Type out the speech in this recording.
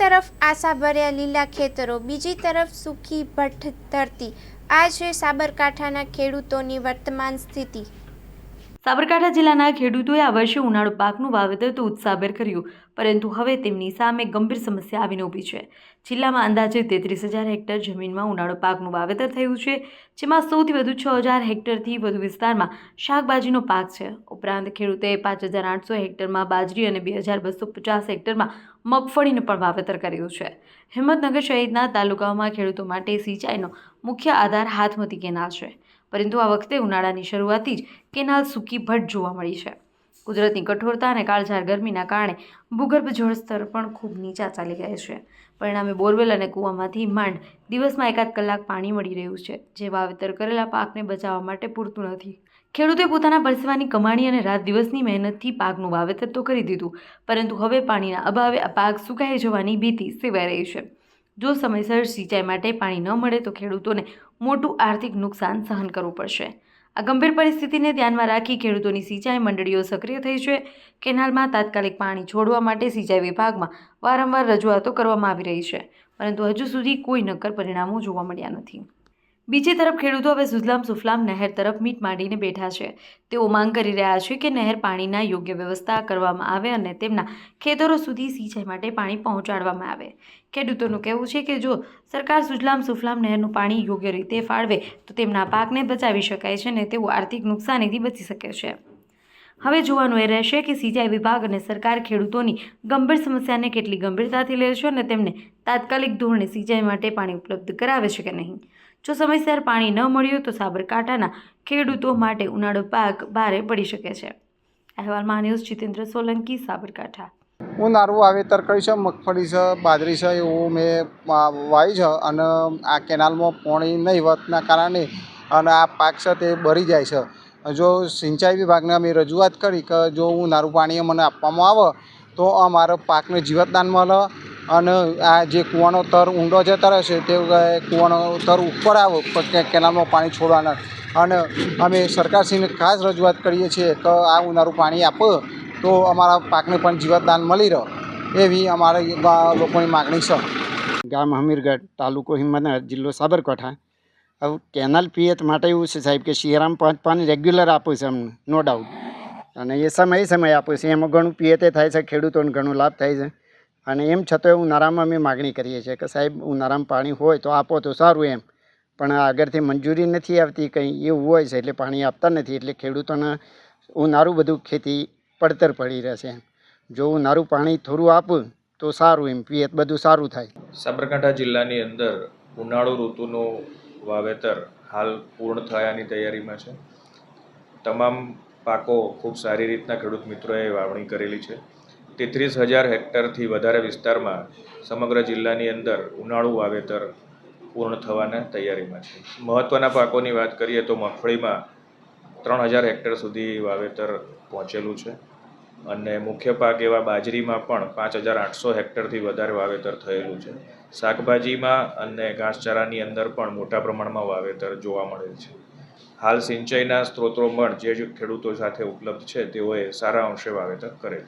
તરફ આશાભર્યા લીલા ખેતરો, બીજી તરફ સૂકી ભઠ્ઠ ધરતી. આ છે સાબરકાંઠાના ખેડૂતોની વર્તમાન સ્થિતિ. સાબરકાંઠા જિલ્લાના ખેડૂતોએ આ વર્ષે ઉનાળુ પાકનું વાવેતર તો ઉત્સાહભેર કર્યું, પરંતુ હવે તેમની સામે ગંભીર સમસ્યા આવીને ઊભી છે. જિલ્લામાં અંદાજે 33,000 હેક્ટર જમીનમાં ઉનાળુ પાકનું વાવેતર થયું છે, જેમાં સૌથી વધુ 6,000 હેક્ટરથી વધુ વિસ્તારમાં શાકભાજીનો પાક છે. ઉપરાંત ખેડૂતોએ 5,800 હેક્ટરમાં બાજરી અને 2,250 હેક્ટરમાં મગફળીનું પણ વાવેતર કર્યું છે. હિંમતનગર સહિતના તાલુકાઓમાં ખેડૂતો માટે સિંચાઈનો મુખ્ય આધાર હાથમતી કેનાલ છે, પરંતુ આ વખતે ઉનાળાની શરૂઆતથી જ કેનાલ સૂકી ભઠ્ઠ જોવા મળી છે. કુદરતની કઠોરતા અને કાળઝાળ ગરમીના કારણે ભૂગર્ભ જળસ્તર પણ ખૂબ નીચા ચાલી ગયા છે. પરિણામે બોરવેલ અને કૂવામાંથી માંડ દિવસમાં 1 કલાક પાણી મળી રહ્યું છે, જે વાવેતર કરેલા પાકને બચાવવા માટે પૂરતું નથી. ખેડૂતોએ પોતાના પરસેવાની કમાણી અને રાત દિવસની મહેનતથી પાકનું વાવેતર તો કરી દીધું, પરંતુ હવે પાણીના અભાવે આ પાક સુકાઈ જવાની ભીતિ સેવાઈ રહી છે. જો સમયસર સિંચાઈ માટે પાણી ન મળે તો ખેડૂતોને મોટું આર્થિક નુકસાન સહન કરવું પડશે. આ ગંભીર પરિસ્થિતિને ધ્યાનમાં રાખી ખેડૂતોની સિંચાઈ મંડળીઓ સક્રિય થઈ છે. કેનાલમાં તાત્કાલિક પાણી છોડવા માટે સિંચાઈ વિભાગમાં વારંવાર રજૂઆતો કરવામાં આવી રહી છે, પરંતુ હજુ સુધી કોઈ નક્કર પરિણામો જોવા મળ્યા નથી. બીજી તરફ ખેડૂતો હવે સુજલામ સુફલામ નહેર તરફ મીટ માંડીને બેઠા છે. તેઓ માંગ કરી રહ્યા છે કે નહેર પાણીના યોગ્ય વ્યવસ્થા કરવામાં આવે અને તેમના ખેતરો સુધી સિંચાઈ માટે પાણી પહોંચાડવામાં આવે. ખેડૂતોનું કહેવું છે કે જો સરકાર સુજલામ સુફલામ નહેરનું પાણી યોગ્ય રીતે ફાળવે તો તેમના પાકને બચાવી શકાય છે અને તેઓ આર્થિક નુકસાનીથી બચી શકે છે. હવે જોવાનું એ રહેશે કે સિંચાઈ વિભાગ અને સરકાર ખેડૂતોની ગંભીર સમસ્યાને કેટલી ગંભીરતાથી લે છે અને તેમને તાત્કાલિક ધોરણે સિંચાઈ માટે પાણી ઉપલબ્ધ કરાવે છે કે નહીં. જો સમયસર પાણી ન મળ્યું તો સાબરકાંઠાના ખેડૂતો માટે ઉનાળુ પાક ભારે પડી શકે છે. અહેવાલમાં ન્યૂઝ જીતેન્દ્ર સોલંકી, સાબરકાંઠા. હું નારું વાવેતર કર્યું છે, મગફળી છે, બાજરી છે, એવું મેં વાવ્યું છે અને આ કેનાલમાં પાણી નહીં વધના કારણે અને આ પાક છે તે બળી જાય છે. જો સિંચાઈ વિભાગને અમે રજૂઆત કરી કે જો નારું પાણી મને આપવામાં આવે તો અમારો પાકને જીવતદાન મળે અને આ જે કૂવાનો તર ઊંડો જતો છે તે કૂવાનો તર ઉપર આવે કેનાલમાં પાણી છોડવાના. અને અમે સરકારશ્રીને ખાસ રજૂઆત કરીએ છીએ કે આ ઉનાળું પાણી આપો તો અમારા પાકને પણ જીવતદાન મળી રહે, એવી અમારી લોકોની માગણી છે. ગામ હમીરગઢ, તાલુકો હિંમતનગર, જિલ્લો સાબરકાંઠા. હવે કેનાલ પિયત માટે એવું છે સાહેબ કે શિયાળામાં પાણી રેગ્યુલર આપે છે અમને, નો ડાઉટ, અને એ સમય આપે છે. એમાં ઘણું પિયતે થાય છે, ખેડૂતોને ઘણો લાભ થાય છે. અને એમ છતાં ઉનાળામાં અમે માગણી કરીએ છીએ કે સાહેબ ઉનાળામાં પાણી હોય તો આપો તો સારું એમ, પણ આગળથી મંજૂરી નથી આવતી, કંઈ એવું હોય છે એટલે પાણી આપતા નથી, એટલે ખેડૂતોને ઉનાળું બધું ખેતી પડતર પડી રહેશે. જો ઉનાળું પાણી થોડું આપું તો સારું, એમ પિયત બધું સારું થાય. સાબરકાંઠા જિલ્લાની અંદર ઉનાળુ ઋતુનું વાવેતર હાલ પૂર્ણ થયાની તૈયારીમાં છે. તમામ પાકો ખૂબ સારી રીતના ખેડૂત મિત્રોએ વાવણી કરેલી છે. 33,000 હેક્ટરથી વધારે વિસ્તારમાં સમગ્ર જિલ્લાની અંદર ઉનાળુ વાવેતર પૂર્ણ થવાના તૈયારીમાં છે. મહત્ત્વના પાકોની વાત કરીએ તો મગફળીમાં 3,000 હેક્ટર સુધી વાવેતર પહોંચેલું છે અને મુખ્ય પાક એવા બાજરીમાં પણ 5,800 હેક્ટરથી વધારે વાવેતર થયેલું છે. શાકભાજીમાં અને ઘાસચારાની અંદર પણ મોટા પ્રમાણમાં વાવેતર જોવા મળેલ છે. હાલ સિંચાઈના સ્ત્રોતો પણ જે ખેડૂતો સાથે ઉપલબ્ધ છે તેઓએ સારા અંશે વાવેતર કરેલ છે.